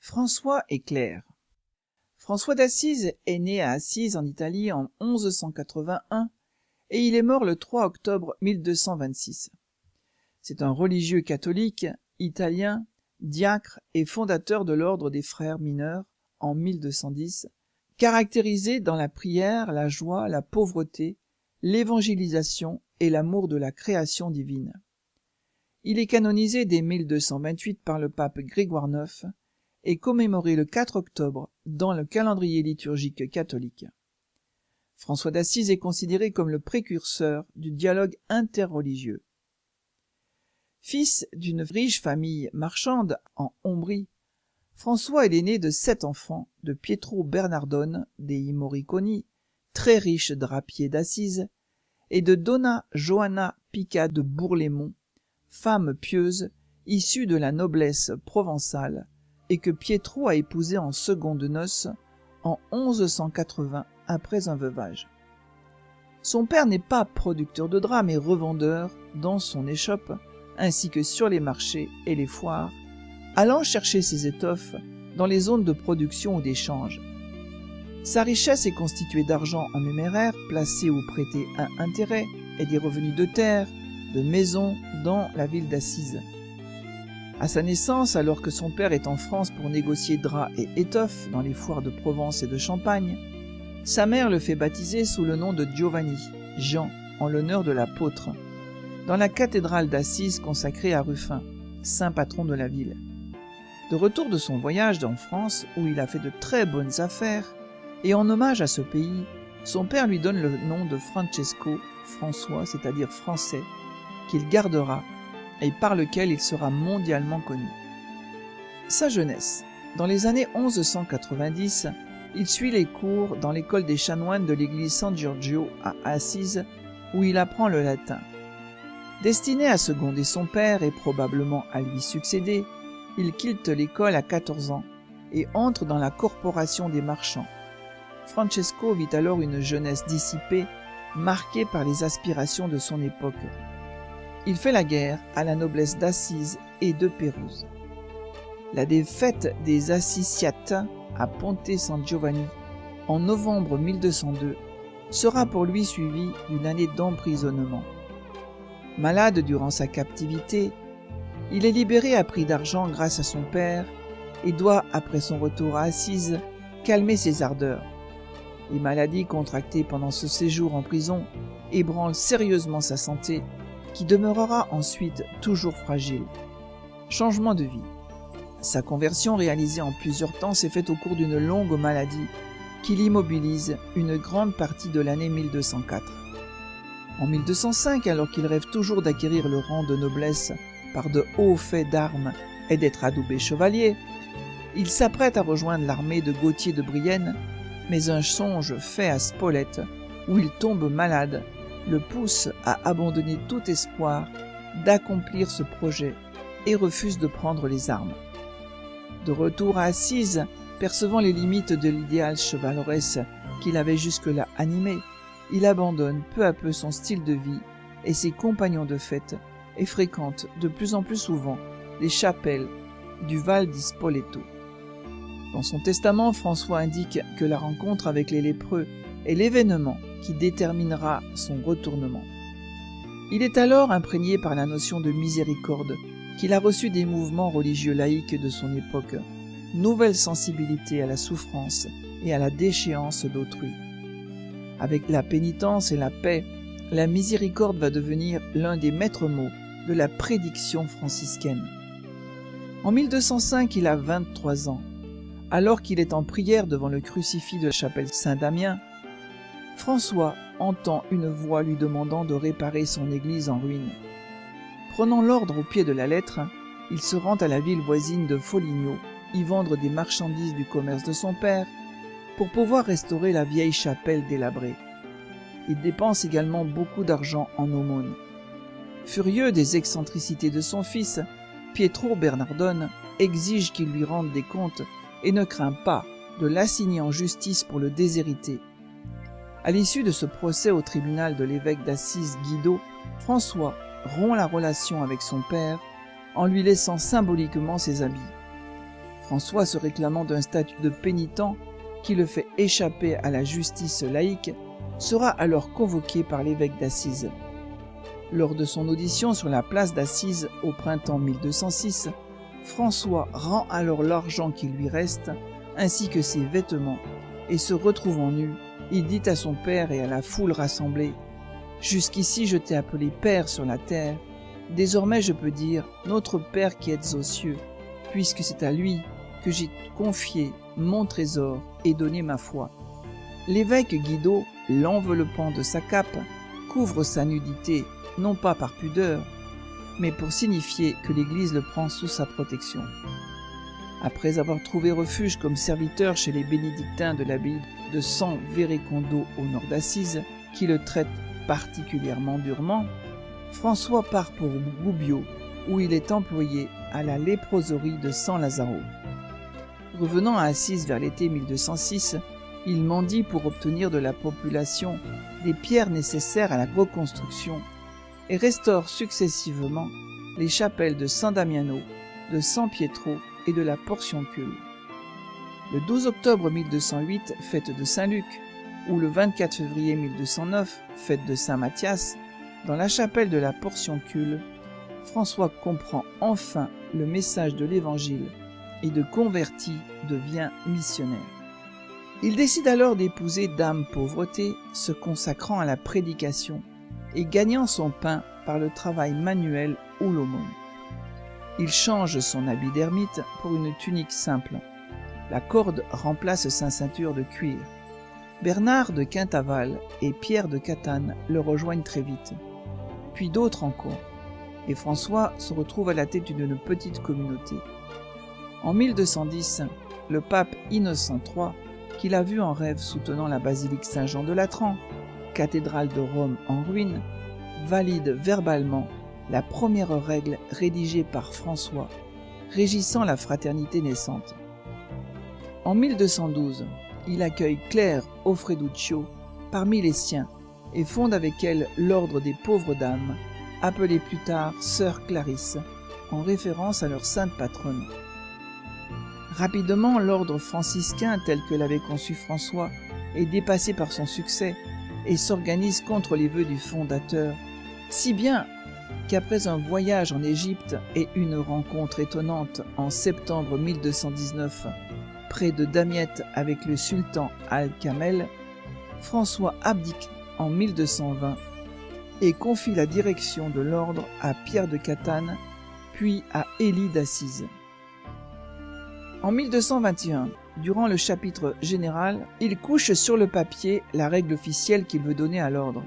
François et Claire. François d'Assise est né à Assise en Italie en 1181 et il est mort le 3 octobre 1226. C'est un religieux catholique, italien, diacre et fondateur de l'ordre des frères mineurs en 1210, caractérisé dans la prière, la joie, la pauvreté, l'évangélisation et l'amour de la création divine. Il est canonisé dès 1228 par le pape Grégoire IX et commémoré le 4 octobre dans le calendrier liturgique catholique. François d'Assise est considéré comme le précurseur du dialogue interreligieux. Fils d'une riche famille marchande en Ombrie, François est l'aîné de 7 enfants de Pietro Bernardone dei Moriconi, très riche drapier d'Assise, et de Donna Johanna Pica de Bourlémont, femme pieuse issue de la noblesse provençale et que Pietro a épousée en secondes noces en 1180 après un veuvage. Son père n'est pas producteur de draps mais revendeur dans son échoppe ainsi que sur les marchés et les foires, allant chercher ses étoffes dans les zones de production ou d'échange. Sa richesse est constituée d'argent en numéraire placé ou prêté à intérêt et des revenus de terre, de maisons dans la ville d'Assise. À sa naissance, alors que son père est en France pour négocier draps et étoffes dans les foires de Provence et de Champagne, sa mère le fait baptiser sous le nom de Giovanni, Jean, en l'honneur de l'apôtre, dans la cathédrale d'Assise consacrée à Ruffin, saint patron de la ville. De retour de son voyage en France, où il a fait de très bonnes affaires, et en hommage à ce pays, son père lui donne le nom de Francesco, François, c'est-à-dire français, qu'il gardera et par lequel il sera mondialement connu. Sa jeunesse. Dans les années 1190, il suit les cours dans l'école des chanoines de l'église San Giorgio à Assise, où il apprend le latin. Destiné à seconder son père et probablement à lui succéder, il quitte l'école à 14 ans et entre dans la corporation des marchands. Francesco vit alors une jeunesse dissipée, marquée par les aspirations de son époque. Il fait la guerre à la noblesse d'Assise et de Pérouse. La défaite des Assisiates à Ponte San Giovanni en novembre 1202 sera pour lui suivie d'une année d'emprisonnement. Malade durant sa captivité, il est libéré à prix d'argent grâce à son père et doit, après son retour à Assise, calmer ses ardeurs. Les maladies contractées pendant ce séjour en prison ébranlent sérieusement sa santé, qui demeurera ensuite toujours fragile. Changement de vie. Sa conversion réalisée en plusieurs temps s'est faite au cours d'une longue maladie qui l'immobilise une grande partie de l'année 1204. En 1205, alors qu'il rêve toujours d'acquérir le rang de noblesse par de hauts faits d'armes et d'être adoubé chevalier, il s'apprête à rejoindre l'armée de Gauthier de Brienne, mais un songe fait à Spolète, où il tombe malade, le pousse à abandonner tout espoir d'accomplir ce projet et refuse de prendre les armes. De retour à Assise, percevant les limites de l'idéal chevaleresque qu'il avait jusque-là animé, il abandonne peu à peu son style de vie et ses compagnons de fête et fréquente de plus en plus souvent les chapelles du Val di Spoleto. Dans son testament, François indique que la rencontre avec les lépreux est l'événement qui déterminera son retournement. Il est alors imprégné par la notion de miséricorde qu'il a reçue des mouvements religieux laïques de son époque, nouvelle sensibilité à la souffrance et à la déchéance d'autrui. Avec la pénitence et la paix, la miséricorde va devenir l'un des maîtres mots de la prédiction franciscaine. En 1205, il a 23 ans. Alors qu'il est en prière devant le crucifix de la chapelle Saint-Damien, François entend une voix lui demandant de réparer son église en ruine. Prenant l'ordre au pied de la lettre, il se rend à la ville voisine de Foligno, y vendre des marchandises du commerce de son père, pour pouvoir restaurer la vieille chapelle délabrée. Il dépense également beaucoup d'argent en aumône. Furieux des excentricités de son fils, Pietro Bernardone exige qu'il lui rende des comptes et ne craint pas de l'assigner en justice pour le déshériter. À l'issue de ce procès au tribunal de l'évêque d'Assise Guido, François rompt la relation avec son père en lui laissant symboliquement ses habits. François, se réclamant d'un statut de pénitent qui le fait échapper à la justice laïque, sera alors convoqué par l'évêque d'Assise. Lors de son audition sur la place d'Assise au printemps 1206, François rend alors l'argent qui lui reste, ainsi que ses vêtements, et se retrouvant nu, il dit à son père et à la foule rassemblée : « Jusqu'ici je t'ai appelé Père sur la terre, désormais je peux dire Notre Père qui êtes aux cieux, puisque c'est à lui que j'ai confié mon trésor et donné ma foi. » L'évêque Guido, l'enveloppant de sa cape, couvre sa nudité, non pas par pudeur, mais pour signifier que l'Église le prend sous sa protection. Après avoir trouvé refuge comme serviteur chez les bénédictins de l'abbaye de San Verecondo au nord d'Assise, qui le traitent particulièrement durement, François part pour Gubbio, où il est employé à la léproserie de San Lazzaro. Revenant à Assise vers l'été 1206, il mendie pour obtenir de la population des pierres nécessaires à la reconstruction et restaure successivement les chapelles de San Damiano, de San Pietro et de la Portiuncule. Le 12 octobre 1208, fête de Saint-Luc, ou le 24 février 1209, fête de Saint Matthias, dans la chapelle de la Portiuncule, François comprend enfin le message de l'Évangile et de converti devient missionnaire. Il décide alors d'épouser Dame Pauvreté, se consacrant à la prédication et gagnant son pain par le travail manuel ou l'aumône. Il change son habit d'ermite pour une tunique simple. La corde remplace sa ceinture de cuir. Bernard de Quintaval et Pierre de Catane le rejoignent très vite, puis d'autres encore, et François se retrouve à la tête d'une petite communauté. En 1210, le pape Innocent III, qu'il a vu en rêve soutenant la basilique Saint-Jean de Latran, cathédrale de Rome en ruine, valide verbalement la première règle rédigée par François, régissant la fraternité naissante. En 1212, il accueille Claire Offreduccio parmi les siens et fonde avec elle l'ordre des pauvres dames, appelée plus tard Sœur Clarisse, en référence à leur sainte patronne. Rapidement, l'ordre franciscain tel que l'avait conçu François est dépassé par son succès et s'organise contre les vœux du fondateur, si bien qu'après un voyage en Égypte et une rencontre étonnante en septembre 1219 près de Damiette avec le sultan Al-Kamel, François abdique en 1220 et confie la direction de l'ordre à Pierre de Catane, puis à Élie d'Assise. En 1221, durant le chapitre général, il couche sur le papier la règle officielle qu'il veut donner à l'ordre.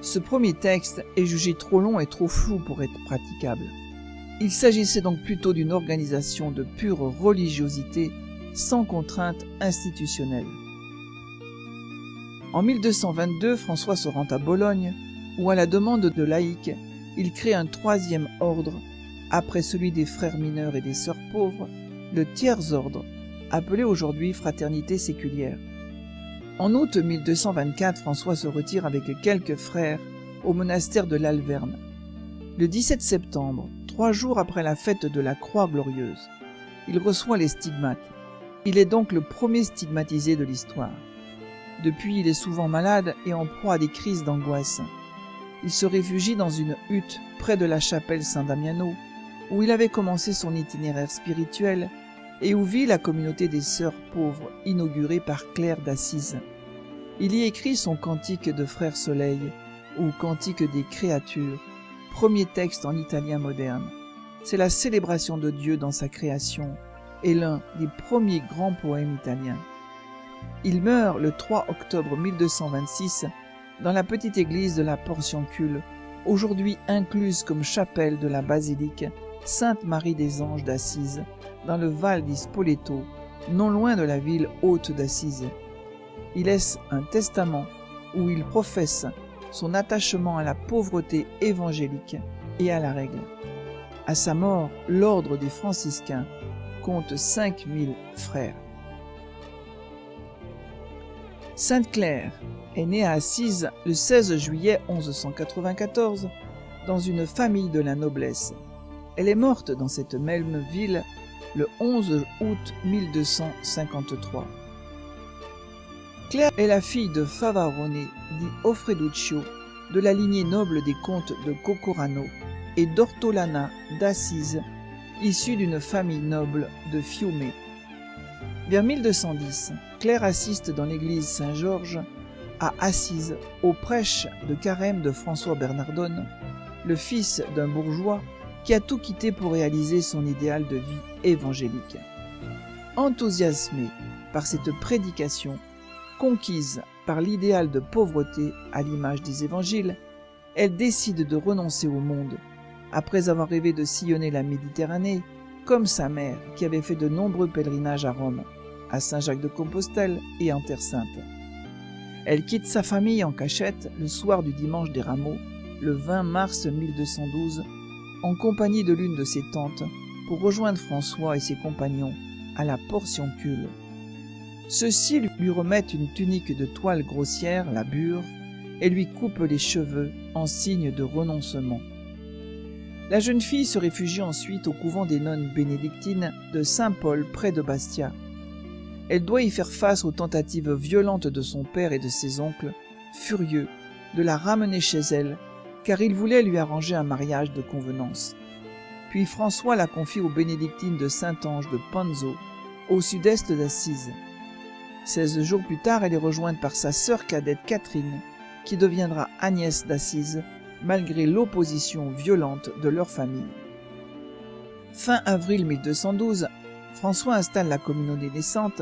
Ce premier texte est jugé trop long et trop flou pour être praticable. Il s'agissait donc plutôt d'une organisation de pure religiosité sans contrainte institutionnelle. En 1222, François se rend à Bologne, où à la demande de laïcs, il crée un troisième ordre, après celui des frères mineurs et des sœurs pauvres, le tiers ordre, appelé aujourd'hui fraternité séculière. En août 1224, François se retire avec quelques frères au monastère de l'Alverne. Le 17 septembre, 3 jours après la fête de la Croix glorieuse, il reçoit les stigmates. Il est donc le premier stigmatisé de l'histoire. Depuis, il est souvent malade et en proie à des crises d'angoisse. Il se réfugie dans une hutte près de la chapelle Saint-Damiano, où il avait commencé son itinéraire spirituel et où vit la communauté des sœurs pauvres inaugurée par Claire d'Assise. Il y écrit son cantique de Frère Soleil, ou cantique des créatures, premier texte en italien moderne. C'est la célébration de Dieu dans sa création et l'un des premiers grands poèmes italiens. Il meurt le 3 octobre 1226 dans la petite église de la Portiuncule, aujourd'hui incluse comme chapelle de la basilique Sainte-Marie des Anges d'Assise, dans le Val di Spoleto, non loin de la ville haute d'Assise. Il laisse un testament où il professe son attachement à la pauvreté évangélique et à la règle. À sa mort, l'ordre des franciscains compte 5000 frères. Sainte Claire est née à Assise le 16 juillet 1194 dans une famille de la noblesse. Elle est morte dans cette même ville le 11 août 1253. Claire est la fille de Favarone dit Offreduccio, de la lignée noble des comtes de Coccorano, et d'Ortolana d'Assise, issue d'une famille noble de Fiume. Vers 1210, Claire assiste dans l'église Saint-Georges à Assise au prêche de carême de François Bernardone, le fils d'un bourgeois qui a tout quitté pour réaliser son idéal de vie évangélique. Enthousiasmée par cette prédication, conquise par l'idéal de pauvreté à l'image des évangiles, elle décide de renoncer au monde, après avoir rêvé de sillonner la Méditerranée, comme sa mère qui avait fait de nombreux pèlerinages à Rome, à Saint-Jacques-de-Compostelle et en Terre Sainte. Elle quitte sa famille en cachette le soir du dimanche des Rameaux, le 20 mars 1212, en compagnie de l'une de ses tantes, pour rejoindre François et ses compagnons à la Portioncule. Ceux-ci lui remettent une tunique de toile grossière, la bure, et lui coupent les cheveux en signe de renoncement. La jeune fille se réfugie ensuite au couvent des nonnes bénédictines de Saint-Paul près de Bastia. Elle doit y faire face aux tentatives violentes de son père et de ses oncles, furieux de la ramener chez elle, car ils voulaient lui arranger un mariage de convenance. Puis François la confie aux bénédictines de Saint-Ange de Panzo, au sud-est d'Assise. 16 jours plus tard, elle est rejointe par sa sœur cadette Catherine, qui deviendra Agnès d'Assise, malgré l'opposition violente de leur famille. Fin avril 1212, François installe la communauté naissante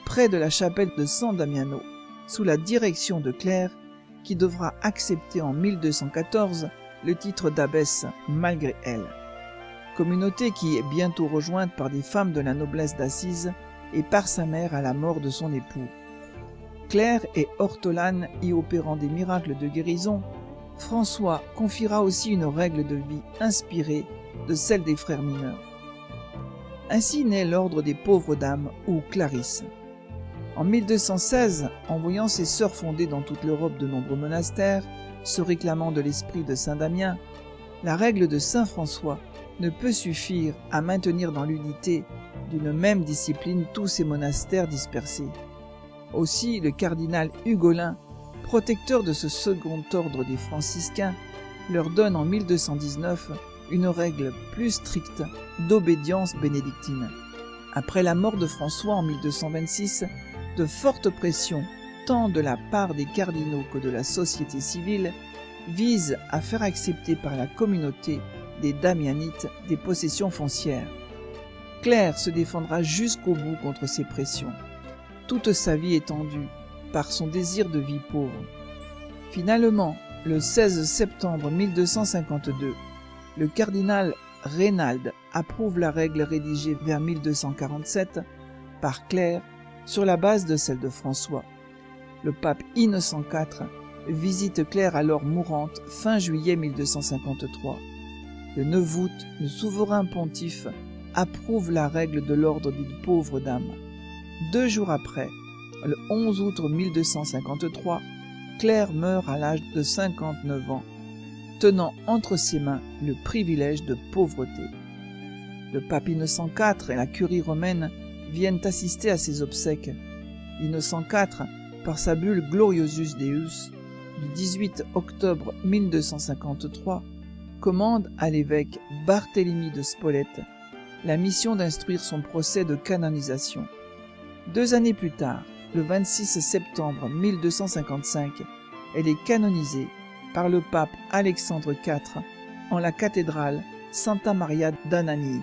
près de la chapelle de San Damiano, sous la direction de Claire, qui devra accepter en 1214 le titre d'abbesse malgré elle. Communauté qui est bientôt rejointe par des femmes de la noblesse d'Assise et par sa mère à la mort de son époux. Claire et Ortolane y opérant des miracles de guérison, François confiera aussi une règle de vie inspirée de celle des frères mineurs. Ainsi naît l'ordre des pauvres dames ou Clarisse. En 1216, en voyant ses sœurs fonder dans toute l'Europe de nombreux monastères, se réclamant de l'esprit de saint Damien, la règle de saint François ne peut suffire à maintenir dans l'unité d'une même discipline tous ces monastères dispersés. Aussi, le cardinal Hugolin, protecteur de ce second ordre des franciscains, leur donne en 1219 une règle plus stricte d'obédience bénédictine. Après la mort de François en 1226, de fortes pressions, tant de la part des cardinaux que de la société civile, visent à faire accepter par la communauté des Damianites des possessions foncières. Claire se défendra jusqu'au bout contre ces pressions, toute sa vie étendue par son désir de vie pauvre. Finalement, le 16 septembre 1252, le cardinal Raynald approuve la règle rédigée vers 1247 par Claire sur la base de celle de François. Le pape Innocent IV visite Claire alors mourante fin juillet 1253. Le 9 août, le souverain pontife approuve la règle de l'ordre des pauvres dames. 2 jours après, le 11 août 1253, Claire meurt à l'âge de 59 ans, tenant entre ses mains le privilège de pauvreté. Le pape Innocent IV et la curie romaine viennent assister à ses obsèques. Innocent IV, par sa bulle Gloriosus Deus du 18 octobre 1253, commande à l'évêque Barthélemy de Spolète la mission d'instruire son procès de canonisation. 2 années plus tard, le 26 septembre 1255, elle est canonisée par le pape Alexandre IV en la cathédrale Santa Maria d'Anagni.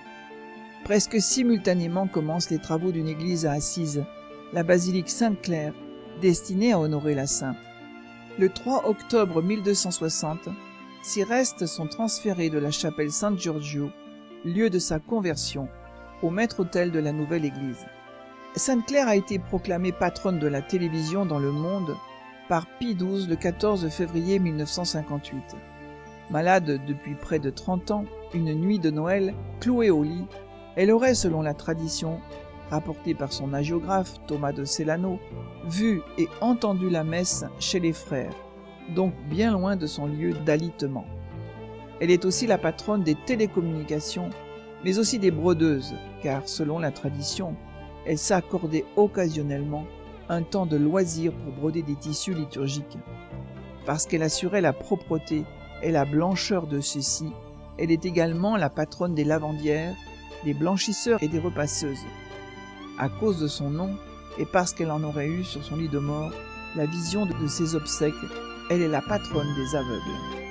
Presque simultanément commencent les travaux d'une église à Assise, la basilique Sainte-Claire, destinée à honorer la sainte. Le 3 octobre 1260, ses restes sont transférés de la chapelle San Giorgio, lieu de sa conversion, au maître-autel de la nouvelle église. Sainte-Claire a été proclamée patronne de la télévision dans le monde par Pie XII le 14 février 1958. Malade depuis près de 30 ans, une nuit de Noël, clouée au lit, elle aurait, selon la tradition, rapportée par son hagiographe Thomas de Celano, vu et entendu la messe chez les frères, donc bien loin de son lieu d'alitement. Elle est aussi la patronne des télécommunications mais aussi des brodeuses, car selon la tradition, elle s'accordait occasionnellement un temps de loisir pour broder des tissus liturgiques. Parce qu'elle assurait la propreté et la blancheur de ceux-ci, elle est également la patronne des lavandières, des blanchisseurs et des repasseuses. À cause de son nom, et parce qu'elle en aurait eu sur son lit de mort la vision de ses obsèques, elle est la patronne des aveugles.